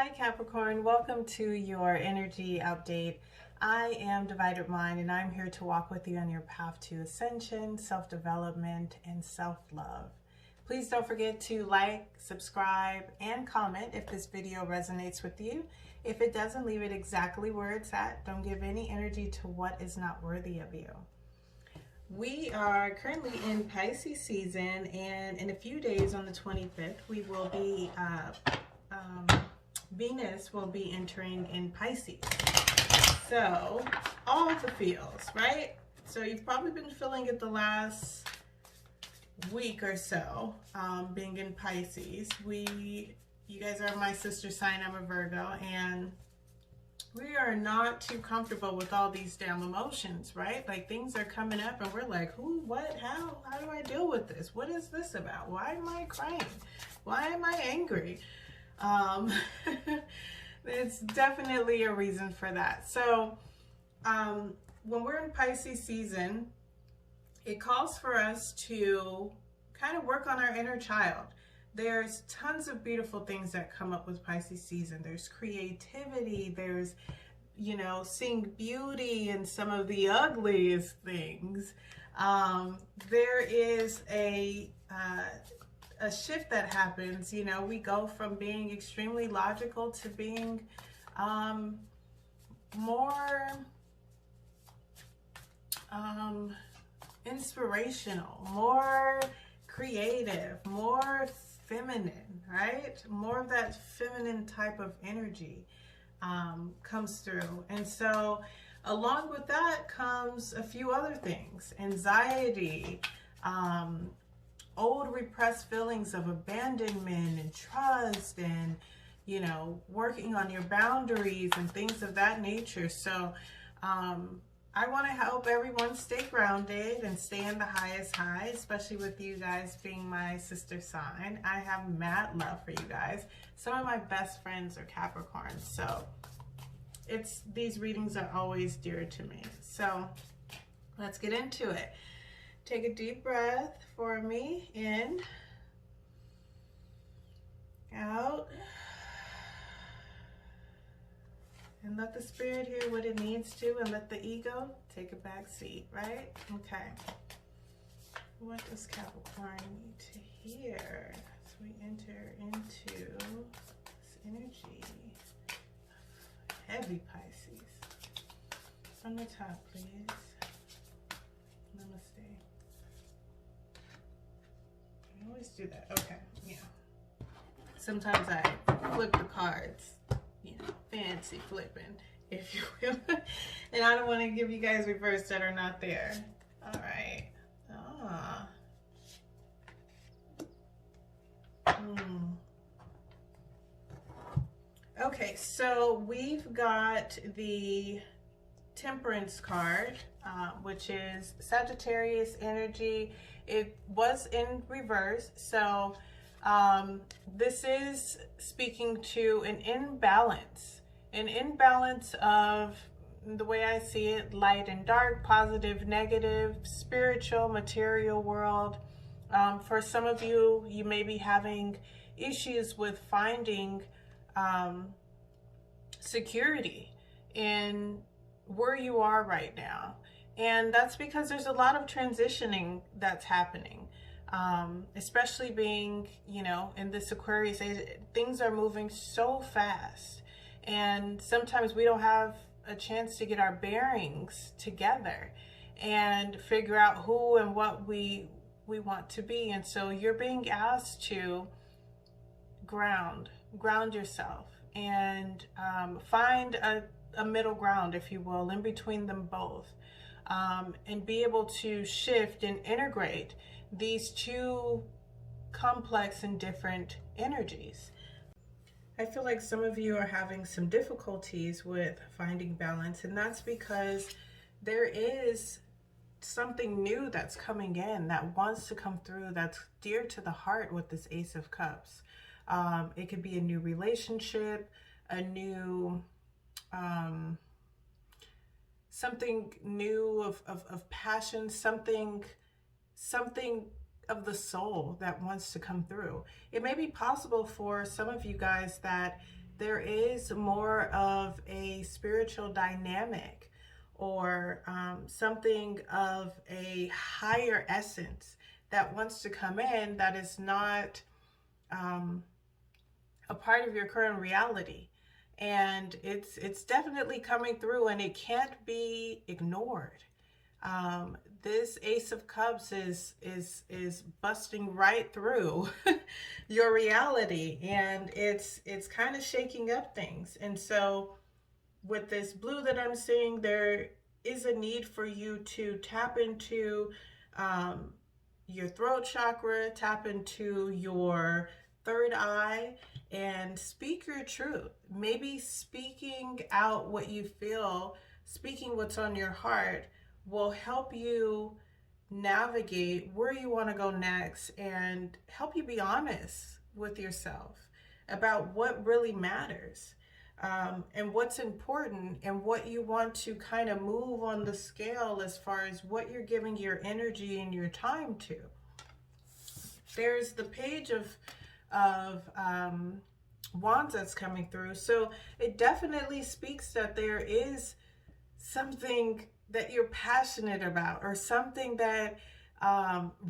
Hi Capricorn, welcome to your energy update. I am Divided Mind and I'm here to walk with you on your path to ascension, self-development, and self-love. Please don't forget to like, subscribe, and comment if this video resonates with you. If it doesn't, leave it exactly where it's at. Don't give any energy to what is not worthy of you. We are currently in Pisces season, and in a few days on the 25th, we will be Venus will be entering in Pisces. So all the feels, right? So you've probably been feeling it the last week or so, being in Pisces. You guys are my sister sign, I'm a Virgo, and we are not too comfortable with all these damn emotions, right? Like things are coming up and we're like, who, what, how do I deal with this? What is this about? Why am I crying? Why am I angry? It's definitely a reason for that. So when we're in Pisces season, it calls for us to kind of work on our inner child. There's tons of beautiful things that come up with Pisces season. There's creativity, there's, you know, seeing beauty in some of the ugliest things. There is a shift that happens. You know, we go from being extremely logical to being more inspirational, more creative, more feminine, right? More of that feminine type of energy comes through. And so along with that comes a few other things: anxiety, old repressed feelings of abandonment and trust, and, you know, working on your boundaries and things of that nature. So I want to help everyone stay grounded and stay in the highest high, especially with you guys being my sister sign. I have mad love for you guys. Some of my best friends are Capricorn, so these readings are always dear to me. So let's get into it. Take a deep breath for me. In, out. And let the spirit hear what it needs to, and let the ego take a back seat, right? Okay. What does Capricorn need to hear as we enter into this energy of heavy Pisces? From the top, please. Namaste. I always do that. Okay, yeah. Sometimes I flip the cards, you know, fancy flipping, if you will. And I don't want to give you guys reverse that are not there. All right. Okay, so we've got the Temperance card, which is Sagittarius energy. It was in reverse, so this is speaking to an imbalance of, the way I see it, light and dark, positive, negative, spiritual, material world. For some of you, you may be having issues with finding security in where you are right now. And that's because there's a lot of transitioning that's happening. Especially being, you know, in this Aquarius age, things are moving so fast, and sometimes we don't have a chance to get our bearings together and figure out who and what we want to be. And so you're being asked to ground yourself and find a middle ground, if you will, in between them both, and be able to shift and integrate these two complex and different energies. I feel like some of you are having some difficulties with finding balance, and that's because there is something new that's coming in that wants to come through, that's dear to the heart with this Ace of Cups. It could be a new relationship, a new something new of passion, something of the soul that wants to come through. It may be possible for some of you guys that there is more of a spiritual dynamic, or something of a higher essence that wants to come in, that is not um, a part of your current reality. And it's definitely coming through, and it can't be ignored. This Ace of Cups is busting right through your reality, and it's kind of shaking up things. And so with this blue that I'm seeing, there is a need for you to tap into um, your throat chakra, tap into your third eye, and speak your truth. Maybe speaking out what you feel, speaking what's on your heart, will help you navigate where you want to go next, and help you be honest with yourself about what really matters, and what's important, and what you want to kind of move on the scale as far as what you're giving your energy and your time to. There's the page of wands that's coming through. So it definitely speaks that there is something that you're passionate about, or something that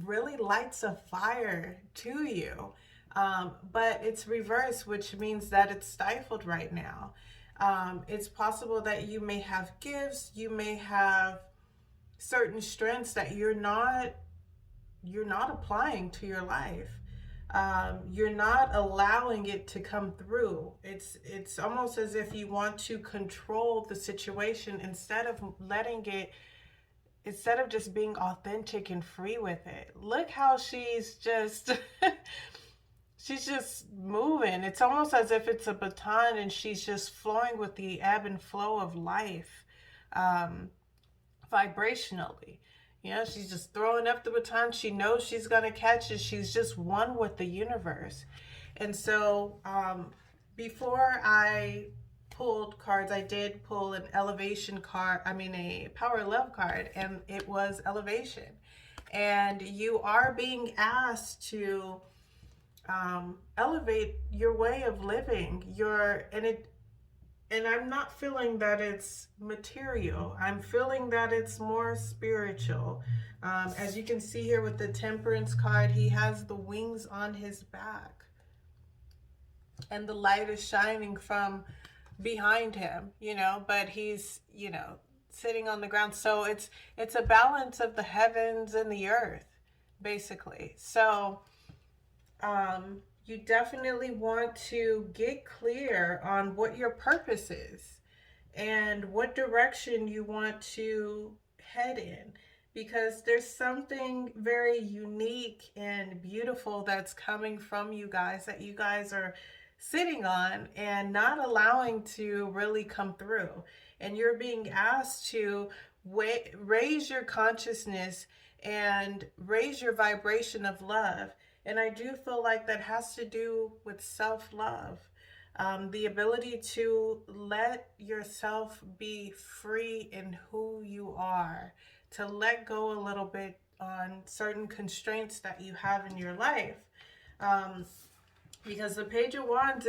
really lights a fire to you. But it's reversed, which means that it's stifled right now. It's possible that you may have gifts, you may have certain strengths that you're not applying to your life. You're not allowing it to come through. It's almost as if you want to control the situation instead of letting it, instead of just being authentic and free with it. Look how she's just she's just moving. It's almost as if it's a baton, and she's just flowing with the ebb and flow of life, vibrationally. You know, she's just throwing up the baton. She knows she's going to catch it. She's just one with the universe. And so before I pulled cards, I did pull an elevation card, a power love card, and it was elevation. And you are being asked to elevate your way of living, and I'm not feeling that it's material. I'm feeling that it's more spiritual. As you can see here with the Temperance card, he has the wings on his back, and the light is shining from behind him, but he's, sitting on the ground. So it's a balance of the heavens and the earth, basically. So you definitely want to get clear on what your purpose is and what direction you want to head in, because there's something very unique and beautiful that's coming from you guys, that you guys are sitting on and not allowing to really come through. And you're being asked to raise your consciousness and raise your vibration of love. And I do feel like that has to do with self-love, the ability to let yourself be free in who you are, to let go a little bit on certain constraints that you have in your life. Because the Page of Wands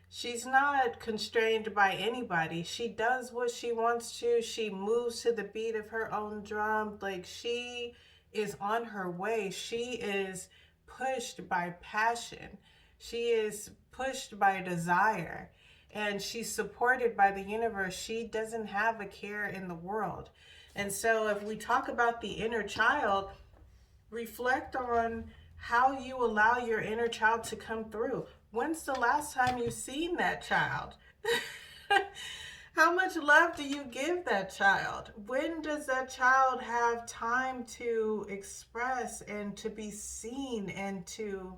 she's not constrained by anybody. She does what she wants to. She moves to the beat of her own drum. Like, she is on her way. She is pushed by passion. She is pushed by desire, and she's supported by the universe. She doesn't have a care in the world. And so if we talk about the inner child, reflect on how you allow your inner child to come through. When's the last time you've seen that child? How much love do you give that child? When does that child have time to express and to be seen and to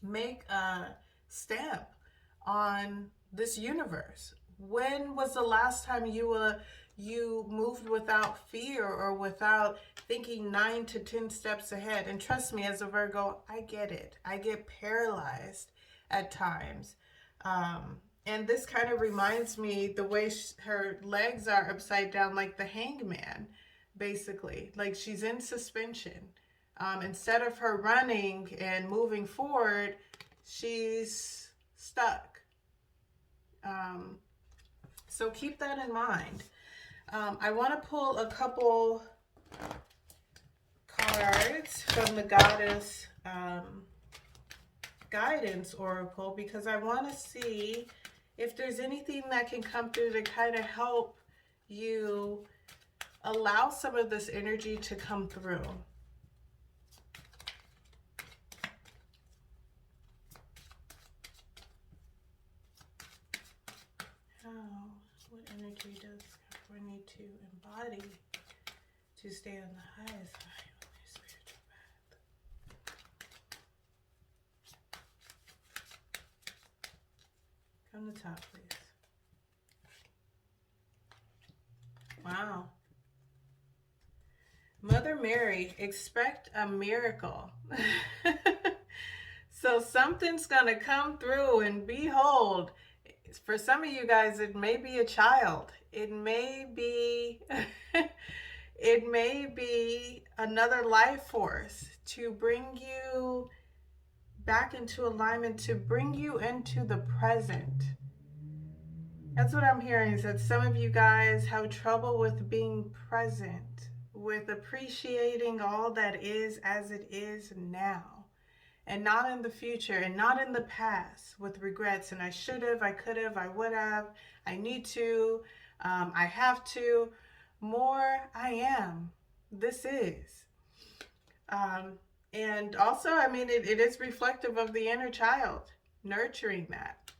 make a stamp on this universe? When was the last time you moved without fear or without thinking 9 to 10 steps ahead? And trust me, as a Virgo, I get it. I get paralyzed at times. And this kind of reminds me the way her legs are upside down, like the hangman, basically. Like, she's in suspension. Instead of her running and moving forward, she's stuck. So keep that in mind. I want to pull a couple cards from the Goddess Guidance Oracle, because I want to see if there's anything that can come through to kind of help you allow some of this energy to come through. What energy does Capricorn need to embody to stay on the highest high on their spiritual path? Come to top, please. Wow. Mother Mary, expect a miracle. So something's going to come through, and behold, for some of you guys, it may be a child. It may be it may be another life force to bring you back into alignment, to bring you into the present. That's what I'm hearing, is that some of you guys have trouble with being present, with appreciating all that is as it is now, and not in the future, and not in the past with regrets. And I should have, I could have, I would have, I need to, I have to. More, I am. This is. And also, I mean, it is reflective of the inner child, nurturing that.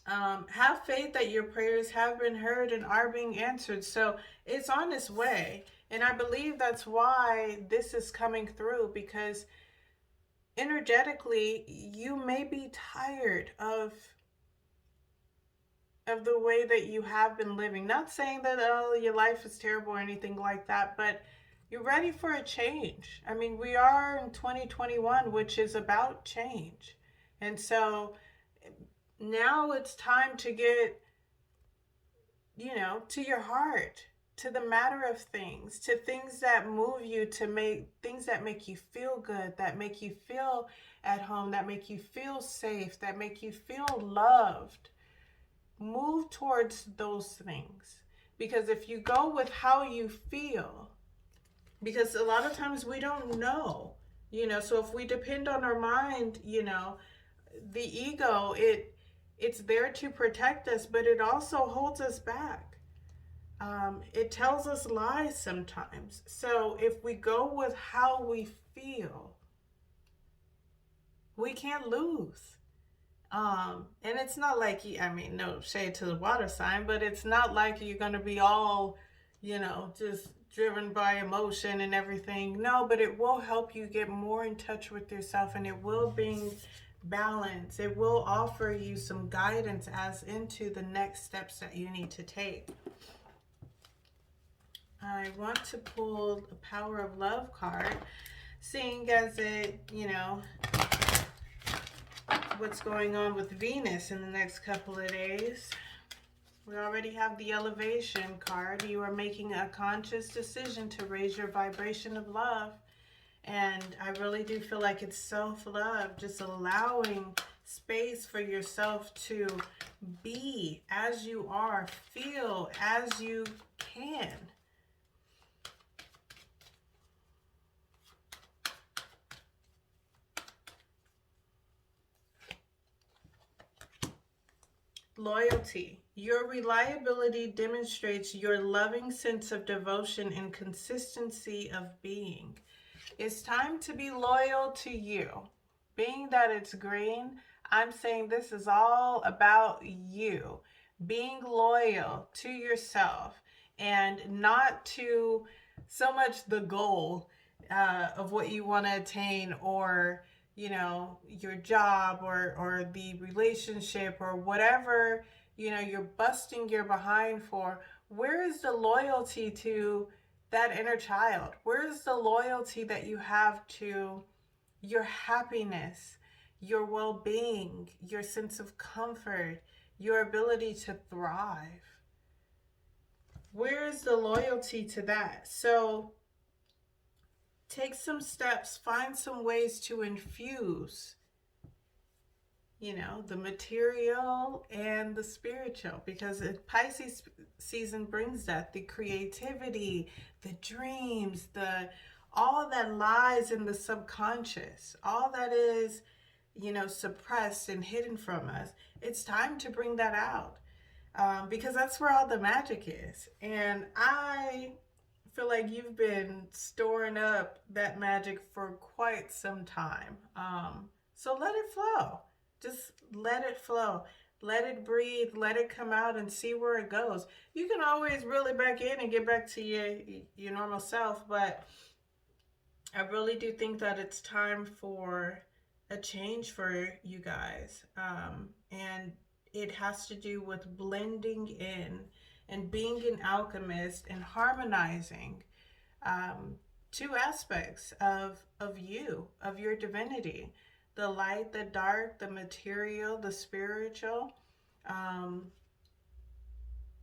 Have faith that your prayers have been heard and are being answered. So it's on its way. And I believe that's why this is coming through, because energetically, you may be tired of the way that you have been living. Not saying that, oh, your life is terrible or anything like that, but you're ready for a change. I mean, we are in 2021, which is about change. And so now it's time to get, to your heart, to the matter of things, to things that move you, to make things that make you feel good, that make you feel at home, that make you feel safe, that make you feel loved. Move towards those things. Because if you go with how you feel, because a lot of times we don't know, so if we depend on our mind, the ego, it's there to protect us, but it also holds us back. It tells us lies sometimes. So if we go with how we feel, we can't lose. And it's not like, no shade to the water sign, but it's not like you're going to be all, just driven by emotion and everything. No, but it will help you get more in touch with yourself, and it will bring balance. It will offer you some guidance as into the next steps that you need to take. I want to pull the Power of Love card, seeing as it, what's going on with Venus in the next couple of days. We already have the Elevation card. You are making a conscious decision to raise your vibration of love. And I really do feel like it's self-love, just allowing space for yourself to be as you are, feel as you can. Loyalty. Your reliability demonstrates your loving sense of devotion and consistency of being. It's time to be loyal to you. Being that it's green, I'm saying this is all about you. Being loyal to yourself, and not to so much the goal of what you want to attain, or your job, or the relationship, or whatever, you're busting your behind for. Where is the loyalty to that inner child? Where is the loyalty that you have to your happiness, your well-being, your sense of comfort, your ability to thrive? Where is the loyalty to that? So take some steps, find some ways to infuse you know, the material and the spiritual, because Pisces season brings that, the creativity, the dreams, the all that lies in the subconscious, all that is, you know, suppressed and hidden from us. It's time to bring that out, because that's where all the magic is. And I feel like you've been storing up that magic for quite some time. So let it flow. Just let it flow. Let it breathe. Let it come out and see where it goes. You can always reel it back in and get back to your normal self, but I really do think that it's time for a change for you guys. And it has to do with blending in and being an alchemist and harmonizing, two aspects of you, of your divinity: the light, the dark, the material, the spiritual, um,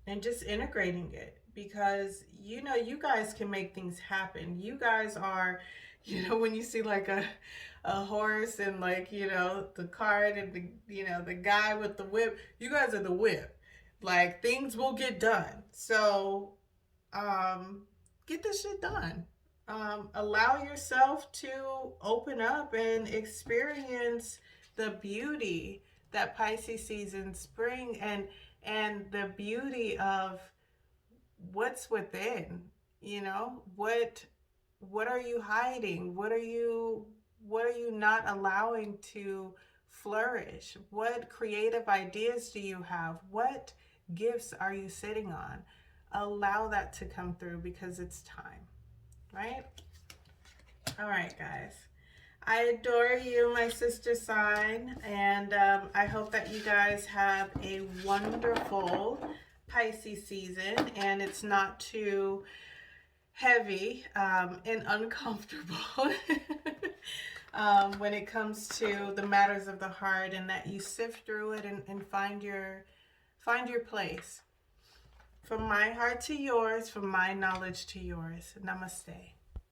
and just integrating it, because you know you guys can make things happen. You guys are, you know, when you see like a horse and, like, you know, the cart and the, you know, the guy with the whip, you guys are the whip. Like, things will get done. So get this shit done. Allow yourself to open up and experience the beauty that Pisces seasons bring, and the beauty of what's within. You know, what are you hiding? What are you not allowing to flourish? What creative ideas do you have? What gifts are you sitting on? Allow that to come through, because it's time, right? All right, guys. I adore you, my sister sign, and I hope that you guys have a wonderful Pisces season, and it's not too heavy and uncomfortable when it comes to the matters of the heart, and that you sift through it and find your place. From my heart to yours, from my knowledge to yours. Namaste.